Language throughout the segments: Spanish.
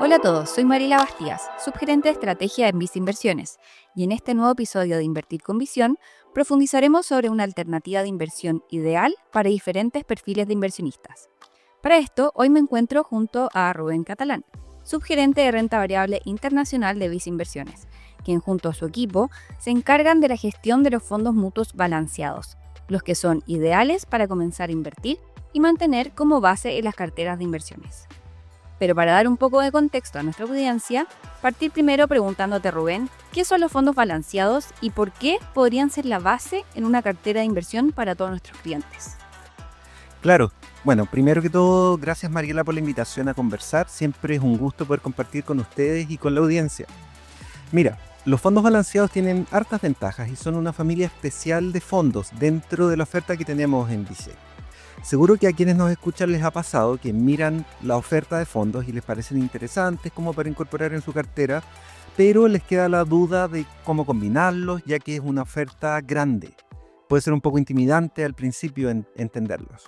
Hola a todos, soy Mariela Bastías, subgerente de estrategia en Visa Inversiones, y en este nuevo episodio de Invertir con Visión profundizaremos sobre una alternativa de inversión ideal para diferentes perfiles de inversionistas. Para esto, hoy me encuentro junto a Rubén Catalán, subgerente de renta variable internacional de Visa Inversiones, quien junto a su equipo se encargan de la gestión de los fondos mutuos balanceados, los que son ideales para comenzar a invertir y mantener como base en las carteras de inversiones. Pero para dar un poco de contexto a nuestra audiencia, partir primero preguntándote, Rubén, ¿qué son los fondos balanceados y por qué podrían ser la base en una cartera de inversión para todos nuestros clientes? Claro, bueno, primero que todo, gracias Mariela por la invitación a conversar. Siempre es un gusto poder compartir con ustedes y con la audiencia. Mira, los fondos balanceados tienen hartas ventajas y son una familia especial de fondos dentro de la oferta que tenemos en Visa. Seguro que a quienes nos escuchan les ha pasado que miran la oferta de fondos y les parecen interesantes como para incorporar en su cartera, pero les queda la duda de cómo combinarlos, ya que es una oferta grande. Puede ser un poco intimidante al principio entenderlos.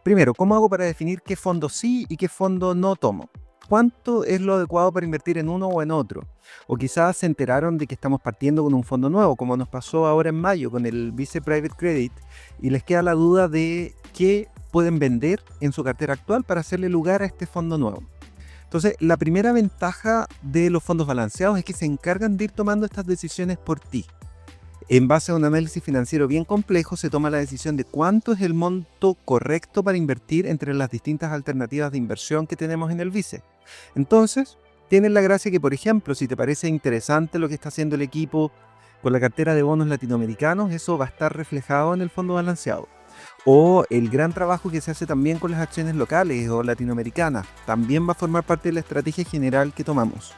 Primero, ¿cómo hago para definir qué fondo sí y qué fondo no tomo? ¿Cuánto es lo adecuado para invertir en uno o en otro? O quizás se enteraron de que estamos partiendo con un fondo nuevo, como nos pasó ahora en mayo con el Visa Private Credit, y les queda la duda de qué pueden vender en su cartera actual para hacerle lugar a este fondo nuevo. Entonces, la primera ventaja de los fondos balanceados es que se encargan de ir tomando estas decisiones por ti. En base a un análisis financiero bien complejo, se toma la decisión de cuánto es el monto correcto para invertir entre las distintas alternativas de inversión que tenemos en el Visa. Entonces, tienes la gracia que, por ejemplo, si te parece interesante lo que está haciendo el equipo con la cartera de bonos latinoamericanos, eso va a estar reflejado en el fondo balanceado. O el gran trabajo que se hace también con las acciones locales o latinoamericanas, también va a formar parte de la estrategia general que tomamos.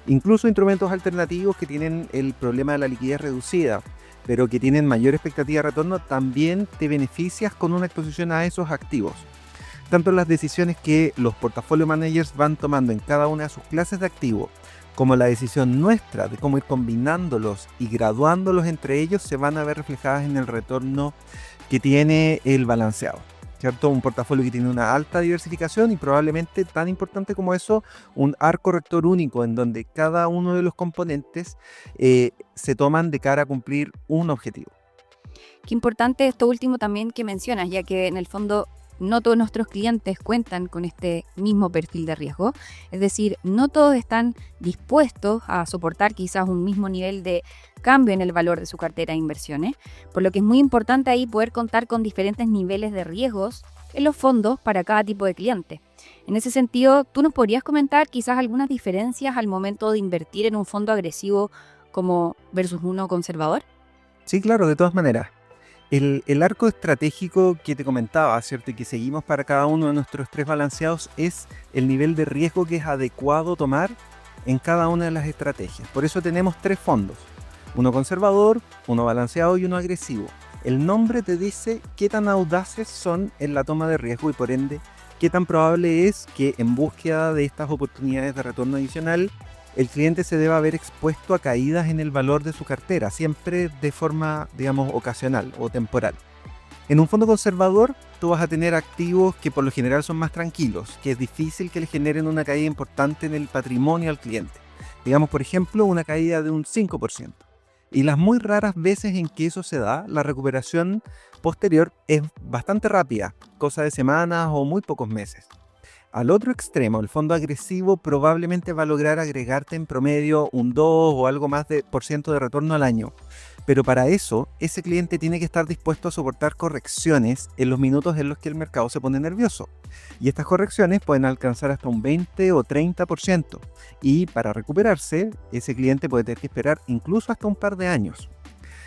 Incluso instrumentos alternativos que tienen el problema de la liquidez reducida, pero que tienen mayor expectativa de retorno, también te beneficias con una exposición a esos activos. Tanto las decisiones que los portafolio managers van tomando en cada una de sus clases de activos, como la decisión nuestra de cómo ir combinándolos y graduándolos entre ellos, se van a ver reflejadas en el retorno que tiene el balanceado, ¿cierto? Un portafolio que tiene una alta diversificación y probablemente, tan importante como eso, un arco rector único en donde cada uno de los componentes se toman de cara a cumplir un objetivo. Qué importante esto último también que mencionas, ya que en el fondo no todos nuestros clientes cuentan con este mismo perfil de riesgo. Es decir, no todos están dispuestos a soportar quizás un mismo nivel de cambio en el valor de su cartera de inversiones, por lo que es muy importante ahí poder contar con diferentes niveles de riesgos en los fondos para cada tipo de cliente. En ese sentido, ¿tú nos podrías comentar quizás algunas diferencias al momento de invertir en un fondo agresivo como versus uno conservador? Sí, claro, de todas maneras. El arco estratégico que te comentaba, ¿cierto? Y que seguimos para cada uno de nuestros tres balanceados es el nivel de riesgo que es adecuado tomar en cada una de las estrategias. Por eso tenemos tres fondos, uno conservador, uno balanceado y uno agresivo. El nombre te dice qué tan audaces son en la toma de riesgo y por ende qué tan probable es que en búsqueda de estas oportunidades de retorno adicional el cliente se deba ver expuesto a caídas en el valor de su cartera, siempre de forma, digamos, ocasional o temporal. En un fondo conservador, tú vas a tener activos que por lo general son más tranquilos, que es difícil que le generen una caída importante en el patrimonio al cliente. Digamos, por ejemplo, una caída de un 5%. Y las muy raras veces en que eso se da, la recuperación posterior es bastante rápida, cosa de semanas o muy pocos meses. Al otro extremo, el fondo agresivo probablemente va a lograr agregarte en promedio un 2 o algo más de por ciento de retorno al año. Pero para eso, ese cliente tiene que estar dispuesto a soportar correcciones en los minutos en los que el mercado se pone nervioso. Y estas correcciones pueden alcanzar hasta un 20 o 30%. Y para recuperarse, ese cliente puede tener que esperar incluso hasta un par de años.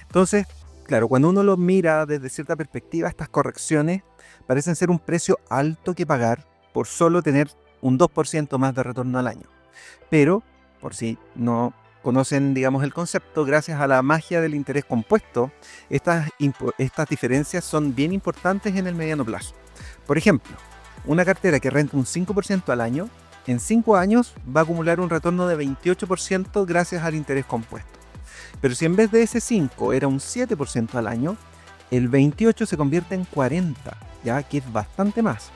Entonces, claro, cuando uno lo mira desde cierta perspectiva, estas correcciones parecen ser un precio alto que pagar por solo tener un 2% más de retorno al año. Pero, por si no conocen, digamos, el concepto, gracias a la magia del interés compuesto, estas diferencias son bien importantes en el mediano plazo. Por ejemplo, una cartera que renta un 5% al año, en 5 años va a acumular un retorno de 28% gracias al interés compuesto. Pero si en vez de ese 5 era un 7% al año, el 28 se convierte en 40, ya que es bastante más.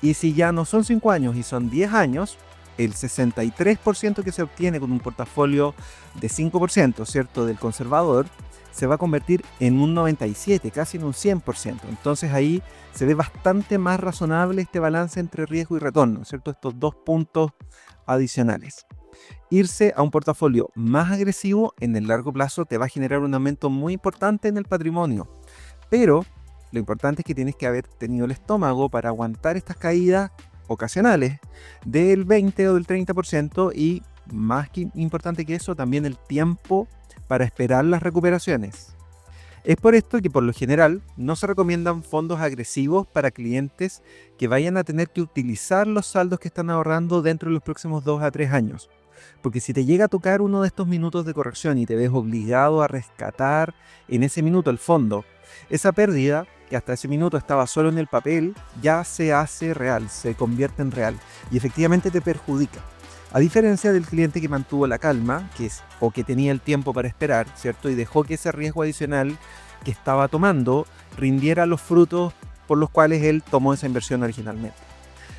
Y si ya no son 5 años y son 10 años, el 63% que se obtiene con un portafolio de 5%, ¿cierto?, del conservador, se va a convertir en un 97%, casi en un 100%. Entonces ahí se ve bastante más razonable este balance entre riesgo y retorno, ¿cierto? Estos dos puntos adicionales. Irse a un portafolio más agresivo en el largo plazo te va a generar un aumento muy importante en el patrimonio, pero lo importante es que tienes que haber tenido el estómago para aguantar estas caídas ocasionales del 20 o del 30% y, más que importante que eso, también el tiempo para esperar las recuperaciones. Es por esto que por lo general no se recomiendan fondos agresivos para clientes que vayan a tener que utilizar los saldos que están ahorrando dentro de los próximos 2 a 3 años. Porque si te llega a tocar uno de estos minutos de corrección y te ves obligado a rescatar en ese minuto el fondo, esa pérdida, que hasta ese minuto estaba solo en el papel, ya se hace real, se convierte en real y efectivamente te perjudica. A diferencia del cliente que mantuvo la calma, o que tenía el tiempo para esperar, ¿cierto?, y dejó que ese riesgo adicional que estaba tomando rindiera los frutos por los cuales él tomó esa inversión originalmente.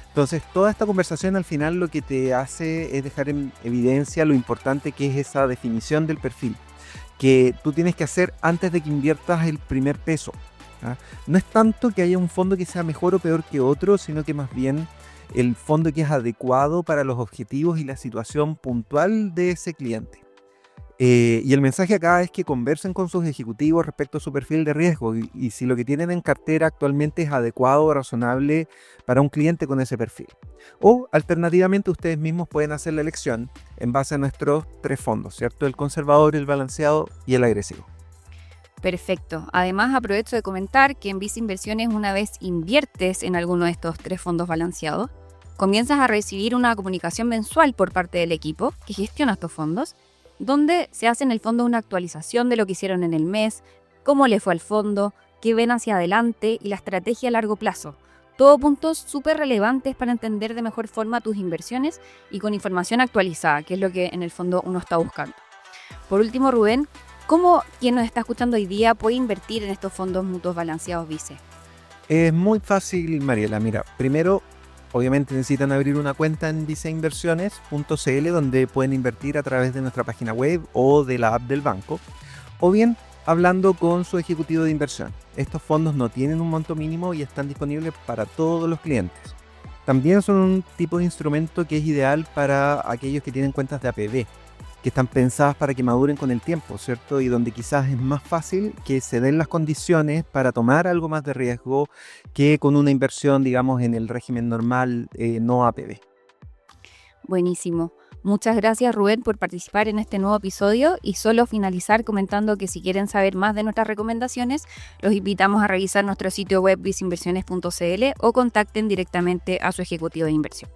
Entonces, toda esta conversación al final lo que te hace es dejar en evidencia lo importante que es esa definición del perfil que tú tienes que hacer antes de que inviertas el primer peso. No es tanto que haya un fondo que sea mejor o peor que otro, sino que más bien el fondo que es adecuado para los objetivos y la situación puntual de ese cliente. Y el mensaje acá es que conversen con sus ejecutivos respecto a su perfil de riesgo y si lo que tienen en cartera actualmente es adecuado o razonable para un cliente con ese perfil. O alternativamente ustedes mismos pueden hacer la elección en base a nuestros 3 fondos, ¿cierto? El conservador, el balanceado y el agresivo. Perfecto. Además, aprovecho de comentar que en Visa Inversiones, una vez inviertes en alguno de estos 3 fondos balanceados, comienzas a recibir una comunicación mensual por parte del equipo que gestiona estos fondos, donde se hace en el fondo una actualización de lo que hicieron en el mes, cómo le fue al fondo, qué ven hacia adelante y la estrategia a largo plazo. Todo puntos súper relevantes para entender de mejor forma tus inversiones y con información actualizada, que es lo que en el fondo uno está buscando. Por último, Rubén, ¿cómo quien nos está escuchando hoy día puede invertir en estos fondos mutuos balanceados Vice? Es muy fácil, Mariela. Mira, primero, obviamente necesitan abrir una cuenta en viceinversiones.cl donde pueden invertir a través de nuestra página web o de la app del banco, o bien hablando con su ejecutivo de inversión. Estos fondos no tienen un monto mínimo y están disponibles para todos los clientes. También son un tipo de instrumento que es ideal para aquellos que tienen cuentas de APB, que están pensadas para que maduren con el tiempo, ¿cierto? Y donde quizás es más fácil que se den las condiciones para tomar algo más de riesgo que con una inversión, digamos, en el régimen normal no APB. Buenísimo. Muchas gracias, Rubén, por participar en este nuevo episodio y solo finalizar comentando que si quieren saber más de nuestras recomendaciones, los invitamos a revisar nuestro sitio web viceinversiones.cl o contacten directamente a su ejecutivo de inversión.